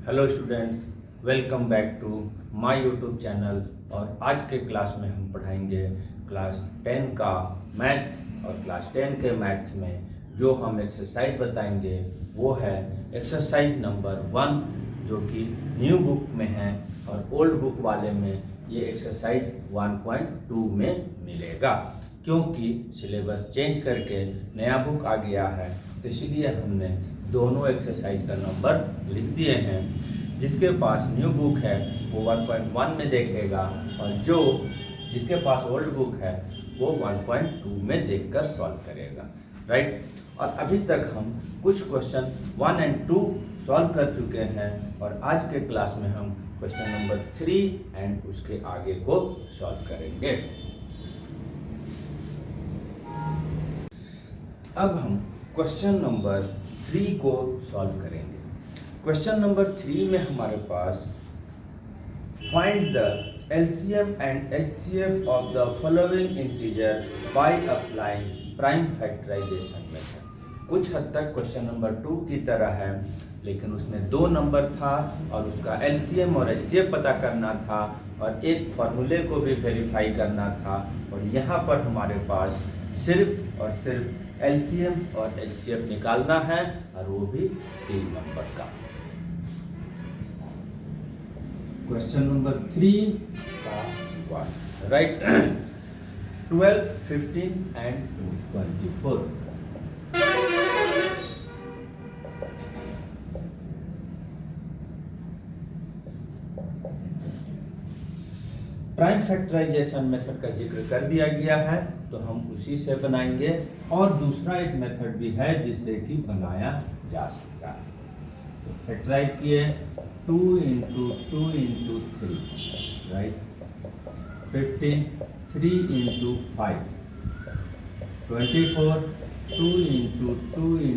Hello students, welcome back to my YouTube channel. और आज के क्लास में हम पढ़ाएंगे क्लास 10 का मैथ्स। और क्लास 10 के मैथ्स में जो हम एक्सरसाइज बताएंगे वो है एक्सरसाइज नंबर 1, जो कि न्यू बुक में है, और ओल्ड बुक वाले में ये एक्सरसाइज 1.2 में मिलेगा। क्योंकि सिलेबस चेंज करके नया बुक आ गया है, तो इसलिए हमने दोनों एक्सरसाइज का नंबर लिख दिए हैं। जिसके पास न्यू बुक है वो 1.1 में देखेगा, और जिसके पास ओल्ड बुक है वो 1.2 में देखकर सॉल्व करेगा, राइट। और अभी तक हम कुछ क्वेश्चन 1 और 2 सॉल्व कर चुके हैं, और आज के क्लास में हम क्वेश्चन नंबर 3 एंड उसके आगे को सॉल्व करेंगे। अब हम क्वेश्चन नंबर 3 को सॉल्व करेंगे। क्वेश्चन नंबर 3 में हमारे पास find the LCM and HCF of the following integer by applying prime factorisation method. कुछ हद तक क्वेश्चन नंबर 2 की तरह है, लेकिन उसमें 2 नंबर था और उसका एलसीएम और एचसीएफ पता करना था, और एक फॉर्मूले को भी वेरीफाई करना था। और यहाँ पर हमारे पास सिर्फ और सिर्फ एलसीएम और एचसीएफ निकालना है, और वो भी 3 नंबर का। क्वेश्चन नंबर 3 का 1, right. 12, 15 and 24। Prime factorisation method का जिक्र कर दिया गया है, तो हम उसी से बनाएंगे। और दूसरा एक मेथड भी है जिससे कि बनाया जा सकता है। तो फैक्टराइज किए 2 × 2 × 3, राइट। 15, 3 × 5, 24, 2 × 2 ×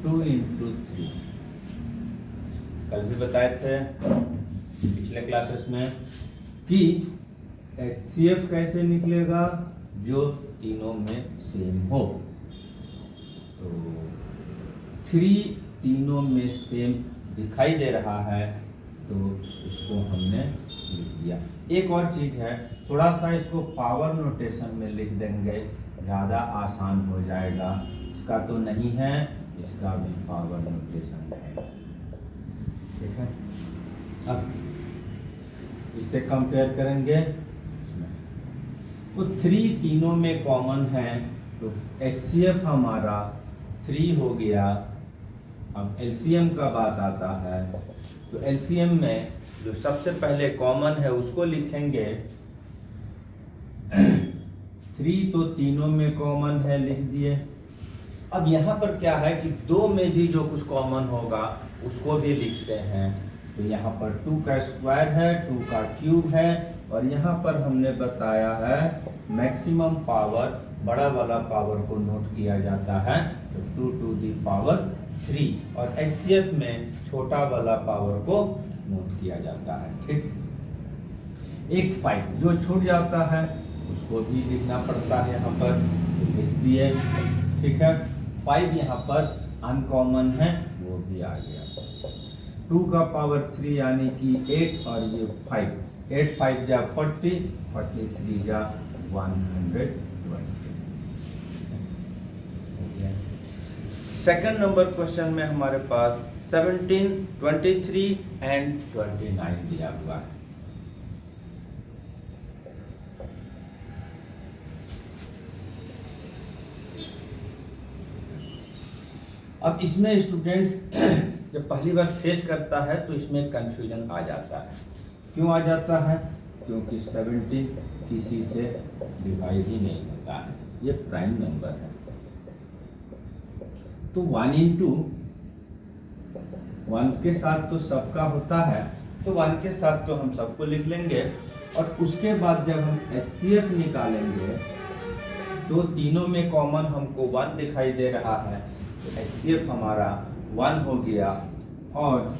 2 × 3। कल भी बताए थे पिछले क्लासेस में कि एचसीएफ कैसे निकलेगा, जो तीनों में सेम हो। तो 3 तीनों में सेम दिखाई दे रहा है, तो इसको हमने लिख दिया। एक और चीज़ है, थोड़ा सा इसको पावर नोटेशन में लिख देंगे, ज़्यादा आसान हो जाएगा। इसका तो नहीं है, इसका भी पावर नोटेशन है, ठीक है। अब इससे कंपेयर करेंगे। तो 3 तीनों में कॉमन है, तो एचसीएफ हमारा 3 हो गया। अब एलसीएम का बात आता है, तो एलसीएम में जो सबसे पहले कॉमन है उसको लिखेंगे। 3 तो तीनों में कॉमन है, लिख दिए। अब यहाँ पर क्या है कि 2 में भी जो कुछ कॉमन होगा उसको भी लिखते हैं। तो यहाँ पर 2 का स्क्वायर है, 2 का क्यूब है, और यहाँ पर हमने बताया है मैक्सिमम पावर, बड़ा वाला पावर को नोट किया जाता है, तो 2 to the power 3। और एचसीएफ में छोटा वाला पावर को नोट किया जाता है, ठीक। एक 5 जो छूट जाता है उसको भी लिखना पड़ता है, यहाँ पर तो लिख दिए, ठीक है। 5 यहाँ पर अनकॉमन है, वो भी आ गया। 2 का पावर 3 यानी कि 8, और ये 5, 8 5 जा 40, 43 जा 120। सेकंड नंबर क्वेश्चन में हमारे पास 17, 23 एंड 29 दिया हुआ है। अब इसमें स्टूडेंट्स जब पहली बार फेस करता है तो इसमें कंफ्यूजन आ जाता है। क्यों आ जाता है? क्योंकि 17 किसी से डिवाइड ही नहीं होता है, ये प्राइम नंबर है। तो 1 × 1 के साथ तो सबका होता है, तो 1 के साथ तो हम सबको लिख लेंगे। और उसके बाद जब हम एचसीएफ निकालेंगे तो तीनों में कॉमन हमको 1 दिखाई दे रहा है, तो एचसीएफ हमारा 1 हो गया। और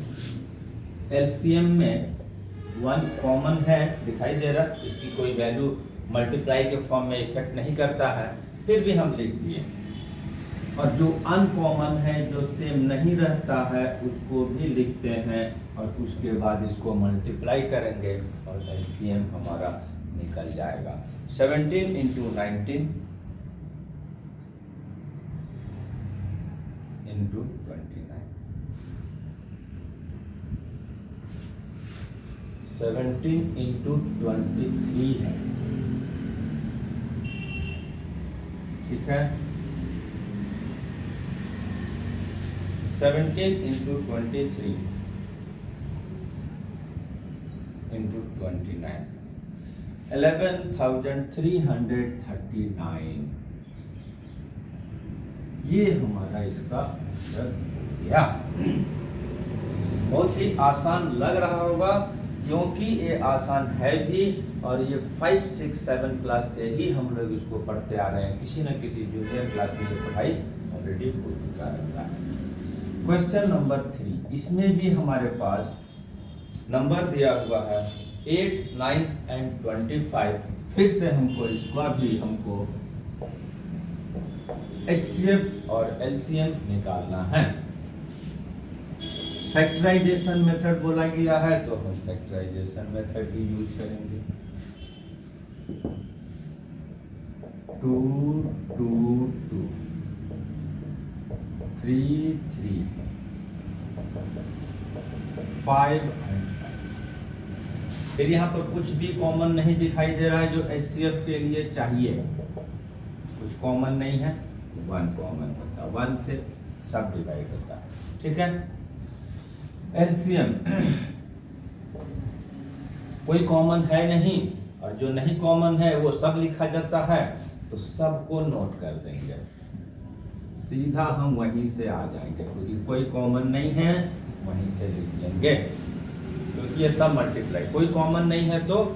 एलसीएम में 1 कॉमन है, दिखाई दे रहा, इसकी कोई वैल्यू मल्टीप्लाई के फॉर्म में इफेक्ट नहीं करता है, फिर भी हम लिख दिए। और जो अनकॉमन है, जो सेम नहीं रहता है, उसको भी लिखते हैं और उसके बाद इसको मल्टीप्लाई करेंगे और एलसीएम हमारा निकल जाएगा। 17 इंटू 19 इंटू 29, 17 इंटू 23 है, ठीक है। 17 इंटू 23 इंटू 29, 11,339, ये हमारा इसका आंसर हो गया। बहुत ही आसान लग रहा होगा, क्योंकि ये आसान है भी, और ये 5, 6, 7 क्लास से ही हम लोग इसको पढ़ते आ रहे हैं। किसी न किसी जूनियर क्लास में ये पढ़ाई ऑलरेडी हो चुका रहता है। क्वेश्चन नंबर 3, इसमें भी हमारे पास नंबर दिया हुआ है 8, 9 एंड 25। फिर से हमको इसका भी हमको HCF और LCM निकालना है। फैक्टराइजेशन मेथड बोला गया है, तो हम फैक्टराइजेशन मेथड भी यूज करेंगे। 2, 2, 2, 3, 3, 5 एंड 5। फिर यहाँ पर कुछ भी कॉमन नहीं दिखाई दे रहा है जो HCF के लिए चाहिए। कुछ कॉमन नहीं है, 1 कॉमन होता है, 1 से सब डिवाइड होता है, ठीक है। LCM कोई कॉमन है नहीं, और जो नहीं कॉमन है वो सब लिखा जाता है, तो सबको नोट कर देंगे, सीधा हम वहीं से आ जाएंगे, क्योंकि कोई कॉमन नहीं है, वहीं से लिख लेंगे, क्योंकि ये सब मल्टीप्लाई, कोई कॉमन नहीं है तो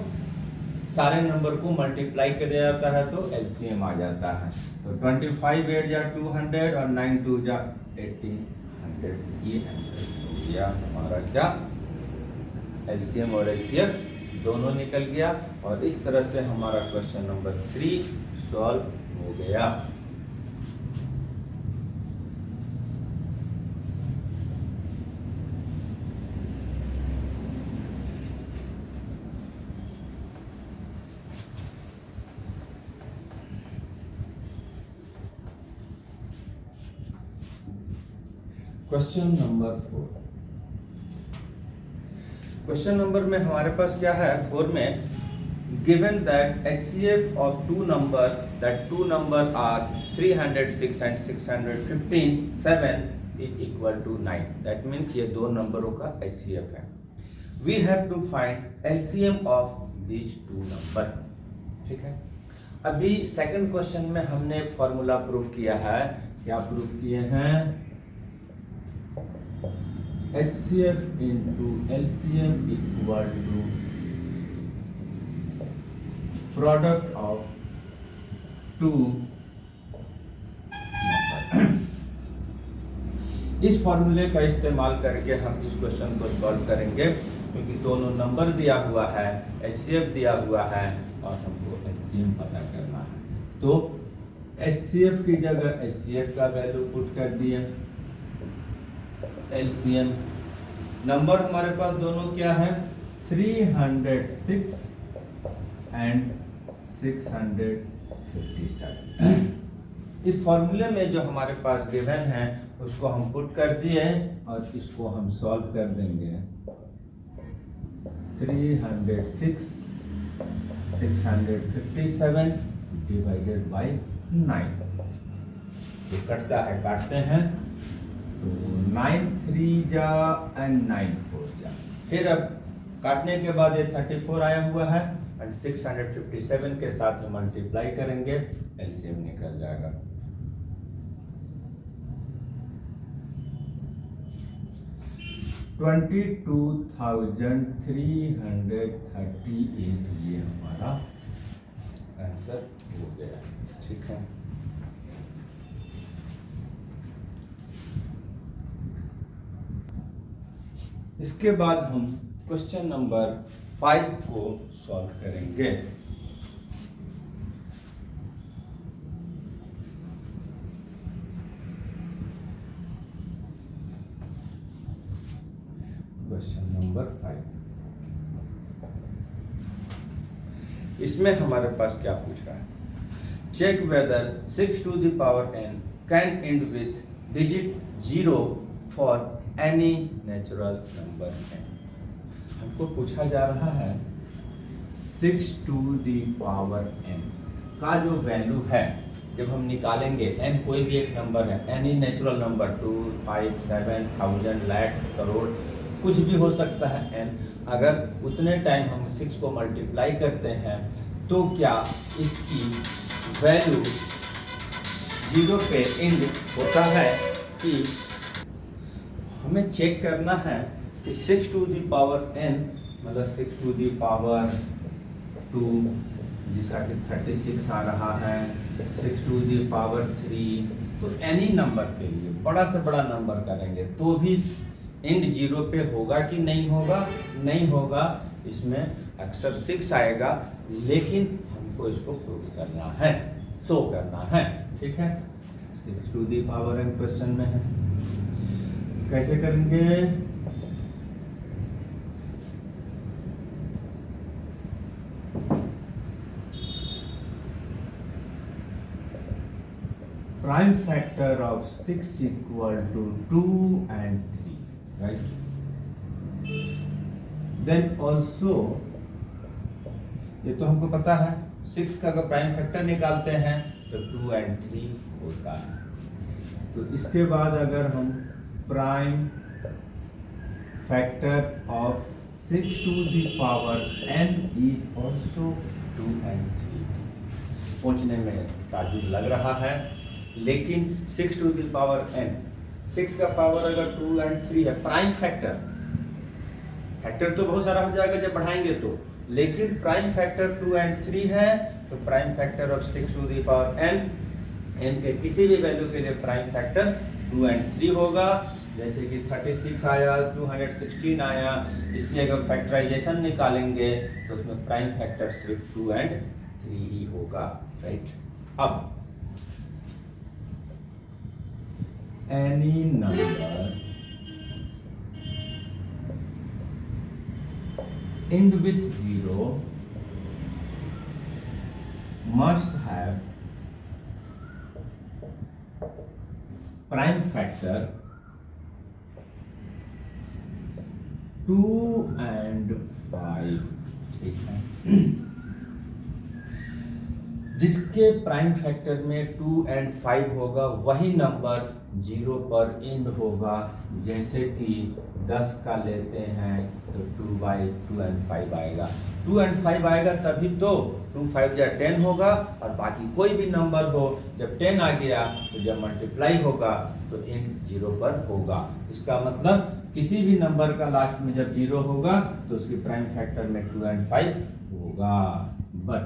सारे नंबर को मल्टीप्लाई कर दिया जाता है, तो LCM आ जाता है। तो 25 8 जा 200 और 9 2 जा 1800, ये आंसर हो गया हमारा क्या, LCM और HCF दोनों निकल गया। और इस तरह से हमारा क्वेश्चन नंबर 3 सॉल्व हो गया। क्वेश्चन नंबर 4, क्वेश्चन नंबर में हमारे पास क्या है, 4 में given that HCF of two number are 306 and 615, 7 is equal to 9, that means ये दो नंबरों का HCF है। we have to find LCM of these two number, ठीक है। अभी सेकंड क्वेश्चन में हमने फॉर्मूला प्रूव किया है, क्या प्रूव किए हैं, HCF into LCM equal to product of two number। इस फॉर्मूले का इस्तेमाल करके हम इस क्वेश्चन को सॉल्व करेंगे, क्योंकि दोनों नंबर दिया हुआ है, HCF दिया हुआ है और हमको LCM पता करना है। तो HCF की जगह HCF का वैल्यू पुट कर दिए, LCM नंबर हमारे पास दोनों क्या है, 306 एंड 657। इस फॉर्मूले में जो हमारे पास गिवन है उसको हम पुट कर दिए और इसको हम सॉल्व कर देंगे। 306 657 डिवाइडेड बाई 9, तो कटता है, काटते हैं, तो 9 3 जा एंड 9 4 जा। फिर अब काटने के बाद ये 34 आया हुआ है एंड 657 के साथ में मल्टीप्लाई करेंगे, LCM निकल जाएगा। 22,338 ये हमारा आंसर हो गया, ठीक है। इसके बाद हम क्वेश्चन नंबर 5 को सॉल्व करेंगे। Question number 5। इसमें हमारे पास क्या पूछ रहा है, check whether 6 to the power n can end with digit 0 for any natural number n। हमको पूछा जा रहा है 6 to the power n का जो वैल्यू है, जब हम निकालेंगे n कोई भी एक नंबर है, any natural number 2, 5, 7, 1000, lakh, crore, कुछ भी हो सकता है n। अगर उतने टाइम हम 6 को मल्टीप्लाई करते हैं तो क्या इसकी वैल्यू 0 पे एंड होता है कि हमें चेक करना है कि 6 to the power n मतलब 6 to the power 2 जिसका कि 36 आ रहा है, 6 to the power 3, तो एनी नंबर के लिए बड़ा से बड़ा नंबर करेंगे तो भी एंड 0 पे होगा कि नहीं होगा? नहीं होगा, इसमें अक्सर 6 आएगा, लेकिन हमको इसको प्रूफ करना है, शो करना है। ठीक है, 6 to the power n question में है, कैसे करेंगे? Prime factor of 6 equal to 2 and 3, right? Then also ये तो हमको पता है 6 का अगर प्राइम फैक्टर निकालते हैं तो 2 and 3 होता है। तो इसके बाद अगर हम prime factor of 6 to the power n is also 2 and 3, सोचने में ताजुब लग रहा है, लेकिन 6 to the power n, 6 का पावर अगर 2 and 3 है, प्राइम फैक्टर तो बहुत सारा हो जाएगा जब बढ़ाएंगे तो, लेकिन प्राइम फैक्टर 2 and 3 है, तो prime factor of 6 to the power n, n के किसी भी वैल्यू के लिए प्राइम फैक्टर 2 and 3 होगा। जैसे कि 36 आया, 216 आया, इसकी अगर फैक्टराइजेशन निकालेंगे तो उसमें प्राइम फैक्टर सिर्फ 2 and 3 ही होगा, राइट। अब any number end with 0 must have prime factor 2 and 5, ठीक है। जिसके प्राइम फैक्टर में 2 and 5 होगा वही नंबर 0 पर एंड होगा। जैसे कि 10 का लेते हैं तो 2/2 and 5 आएगा, 2 and 5 आएगा तभी तो 2 5 या 10 होगा, और बाकी कोई भी नंबर हो जब 10 आ गया तो जब मल्टीप्लाई होगा तो एंड 0 पर होगा। इसका मतलब किसी भी नंबर का लास्ट में जब 0 होगा तो उसकी प्राइम फैक्टर में 2 and 5 होगा। बट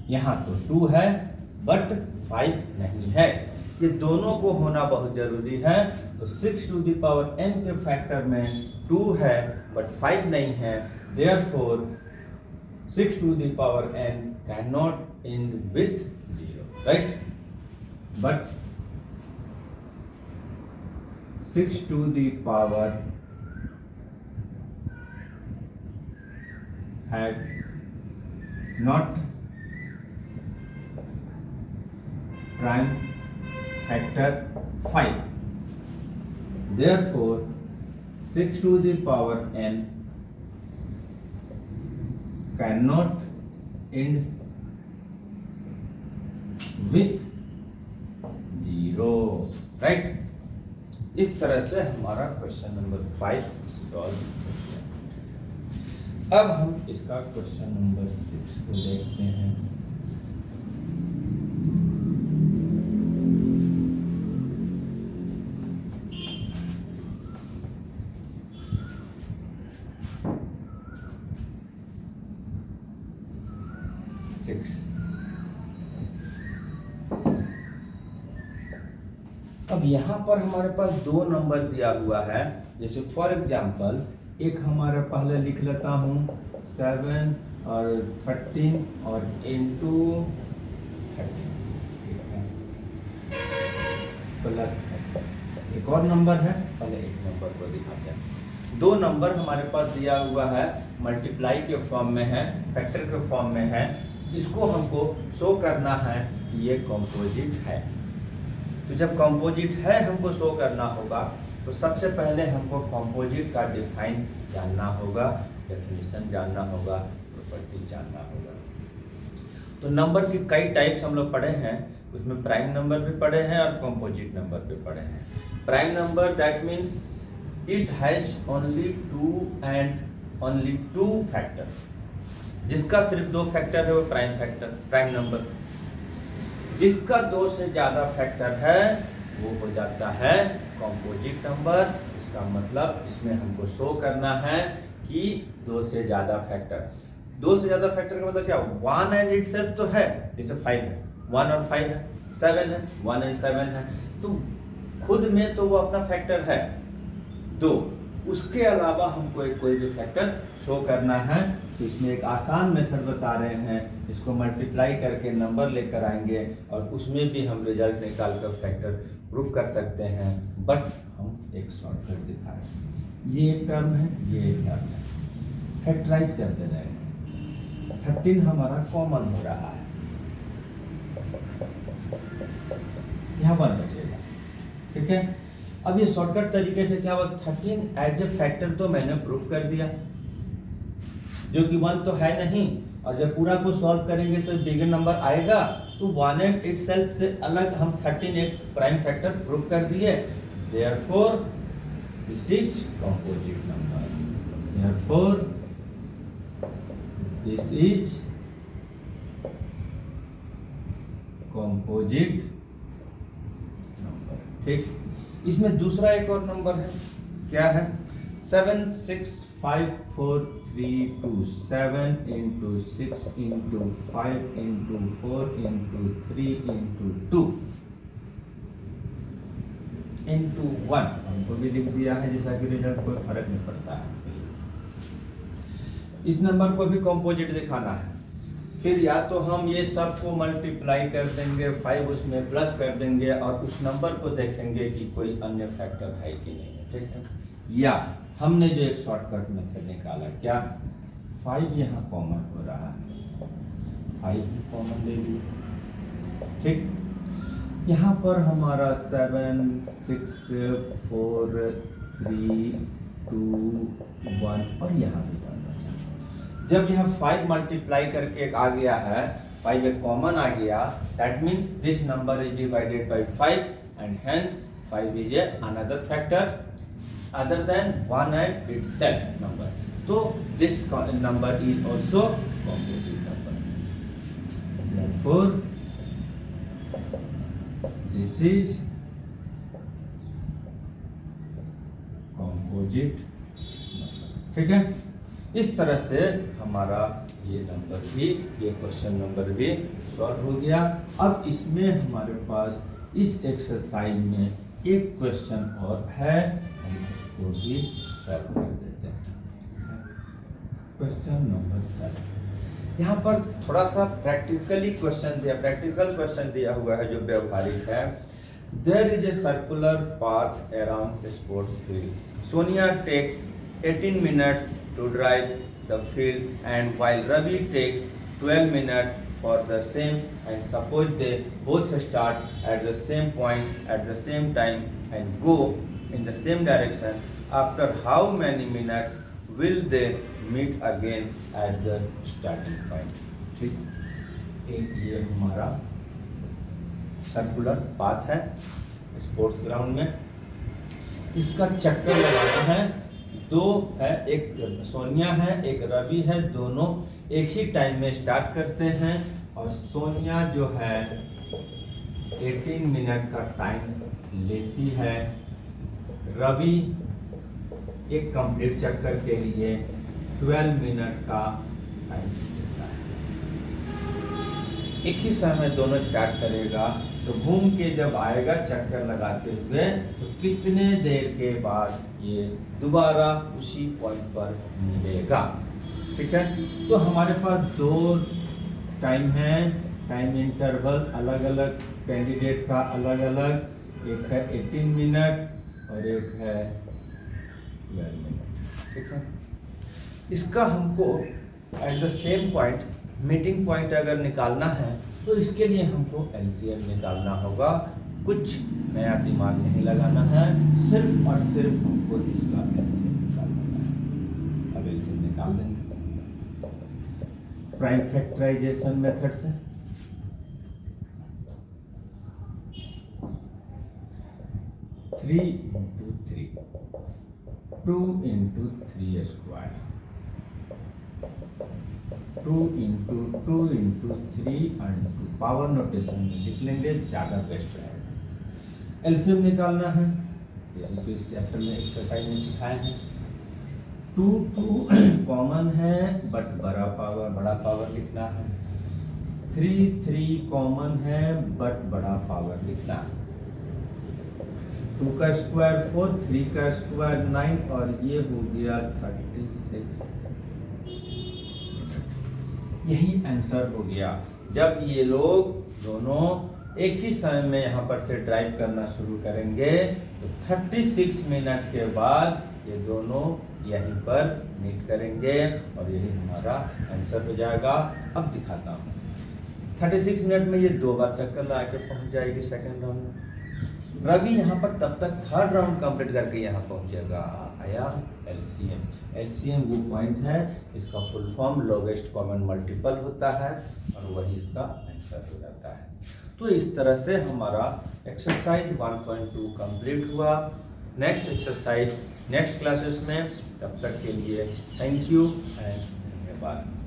यहाँ तो 2 है बट 5 नहीं है, ये दोनों को होना बहुत जरूरी है। तो 6 to the power n के फैक्टर में 2 है बट 5 नहीं है, therefore 6 to the power n cannot end with 0, right? But 6 to the power have not prime factor 5, therefore 6 to the power n cannot end with 0, right? इस तरह से हमारा question number 5 solve. अब हम इसका क्वेश्चन नंबर 6 को देखते हैं। अब यहाँ पर हमारे पास 2 नंबर दिया हुआ है, जैसे फॉर एग्जांपल एक हमारा पहले लिख लेता हूँ 7 और 13 और इंटू 13, ठीक है, प्लस 30, एक और नंबर है, पहले एक नंबर को दिखाते हैं। दो नंबर हमारे पास दिया हुआ है, मल्टीप्लाई के फॉर्म में है, फैक्टर के फॉर्म में है। इसको हमको शो करना है कि ये कॉम्पोजिट है। तो जब कॉम्पोजिट है हमको शो करना होगा, तो सबसे पहले हमको कॉम्पोजिट का डिफाइन जानना होगा, डेफिनेशन जानना होगा, प्रॉपर्टी जानना होगा। तो नंबर की कई टाइप्स हम लोग पढ़े हैं, उसमें प्राइम नंबर भी पढ़े हैं और कॉम्पोजिट नंबर भी पढ़े हैं। Prime number that means it has only two factor, जिसका सिर्फ दो फैक्टर है वो प्राइम नंबर। जिसका दो से ज्यादा फैक्टर है वो हो जाता है कॉम्पोजिट नंबर। इसका मतलब इसमें हमको शो करना है कि दो से ज्यादा फैक्टर। दो से ज्यादा फैक्टर का मतलब क्या, 1 एंड इटसेल्फ तो है, जैसे 5 है, 1 और 5 है, 7 है, 1 एंड 7 है, तो खुद में तो वो अपना फैक्टर है दो। उसके अलावा हमको एक कोई भी फैक्टर शो करना है। तो इसमें एक आसान मेथड बता रहे हैं, इसको मल्टीप्लाई करके नंबर लेकर आएंगे और उसमें भी हम रिजल्ट निकाल कर फैक्टर प्रूफ कर सकते हैं। बट हम एक शॉर्टकट दिखा रहे हैं, ये एक टर्म है, ये एक टर्म है, फैक्टराइज करते रहेंगे। 13 हमारा कॉमन हो रहा है, यहाँ 1 बचेगा, ठीक है। अब ये शॉर्टकट तरीके से क्या हुआ, 13 एज ए फैक्टर तो मैंने प्रूफ कर दिया, जो कि 1 तो है नहीं, और जब पूरा को सॉल्व करेंगे तो बिगर नंबर आएगा। तो 1 एंड इटसेल्फ से अलग हम 13 एक प्राइम फैक्टर प्रूफ कर दिए। Therefore this is composite number, therefore this is composite number, ठीक। इसमें दूसरा एक और नंबर है, क्या है, 7 6 5 4 3 2, 7 into 6 into 5 into 4 into 3 into 2 into 1 हमको भी लिख दिया है, जैसा कि रिजल्ट कोई फर्क नहीं पड़ता है। इस नंबर को भी कॉम्पोजिट दिखाना है। फिर या तो हम ये सबको मल्टीप्लाई कर देंगे, 5 उसमें प्लस कर देंगे और उस नंबर को देखेंगे कि कोई अन्य फैक्टर है कि नहीं है, ठीक है। या हमने जो एक शॉर्टकट मेथड निकाला, क्या, 5 यहाँ कॉमन हो रहा है, 5 भी कॉमन ले लीजिए, ठीक। यहाँ पर हमारा 7 6 4 3 2 1 और यहाँ भी 1। जब यह 5 मल्टीप्लाई करके आ गया है, 5 एक कॉमन आ गया, that means this number is divided by 5 and hence 5 is a another factor other than 1 and itself number. तो this number is also composite number, therefore this is composite number, ठीक है। इस तरह से हमारा ये नंबर भी, ये क्वेश्चन नंबर भी सॉल्व हो गया। अब इसमें हमारे पास इस एक्सरसाइज में एक क्वेश्चन और है, हम उसको भी सॉल्व कर देते हैं। क्वेश्चन नंबर 7, यहाँ पर थोड़ा सा प्रैक्टिकल क्वेश्चन दिया हुआ है जो व्यवहारिक है। There is a circular path around sports field. Sonia takes 18 minutes to drive the field and while Ravi takes 12 minutes for the same, and suppose they both start at the same point at the same time and go in the same direction, after how many minutes will they meet again at the starting point? ठीक, एक ये हमारा circular path है sports ground में, इसका चक्कर लगाना है। दो है, एक सोनिया है एक रवि है, दोनों एक ही टाइम में स्टार्ट करते हैं और सोनिया जो है 18 मिनट का टाइम लेती है, रवि एक कंप्लीट चक्कर के लिए 12 मिनट का टाइम लेता है। एक ही समय दोनों स्टार्ट करेगा, तो घूम के जब आएगा चक्कर लगाते हुए, तो कितने देर के बाद ये दोबारा उसी पॉइंट पर मिलेगा, ठीक है। तो हमारे पास दो टाइम है, टाइम इंटरवल अलग अलग कैंडिडेट का अलग अलग, एक है 18 मिनट और एक है 12 मिनट। ठीक है, इसका हमको at the same point meeting point अगर निकालना है तो इसके लिए हमको एलसीएम निकालना होगा। कुछ नया दिमाग नहीं लगाना है, सिर्फ और सिर्फ हमको इसका एलसीएम निकालना है। अब एलसीएम निकाल देंगे प्राइम फैक्टराइजेशन मेथड से। Three into three, 2 into 3 square, 2 into 2 into 3 और 2 पावर नोटेशन में लिख लेंगे, ज़्यादा बेस्ट रहेगा। एलसीएम निकालना है, यही तो इस चैप्टर में एक्सरसाइज में सिखाए हैं। 2 कॉमन है बट बड़ा पावर लिखना है। 3 कॉमन है बट बड़ा पावर लिखना है। 2 का स्क्वायर 4, 3 का स्क्वायर 9 और ये हो गया 36। यही आंसर हो गया। जब ये लोग दोनों एक ही समय में यहाँ पर से ड्राइव करना शुरू करेंगे तो 36 मिनट के बाद ये दोनों यहीं पर मीट करेंगे और यही हमारा आंसर हो जाएगा। अब दिखाता हूँ, 36 मिनट में ये 2 बार चक्कर लगा के पहुँच जाएगी सेकेंड राउंड में। रवि यहाँ पर तब तक थर्ड राउंड कंप्लीट करके यहाँ पहुँचेगा। आया एलसीएम। एलसीएम वो पॉइंट है, इसका full form lowest common multiple होता है और वही इसका आंसर हो जाता है। तो इस तरह से हमारा एक्सरसाइज 1.2 कंप्लीट हुआ। नेक्स्ट एक्सरसाइज नेक्स्ट क्लासेस में, तब तक के लिए थैंक यू एंड धन्यवाद।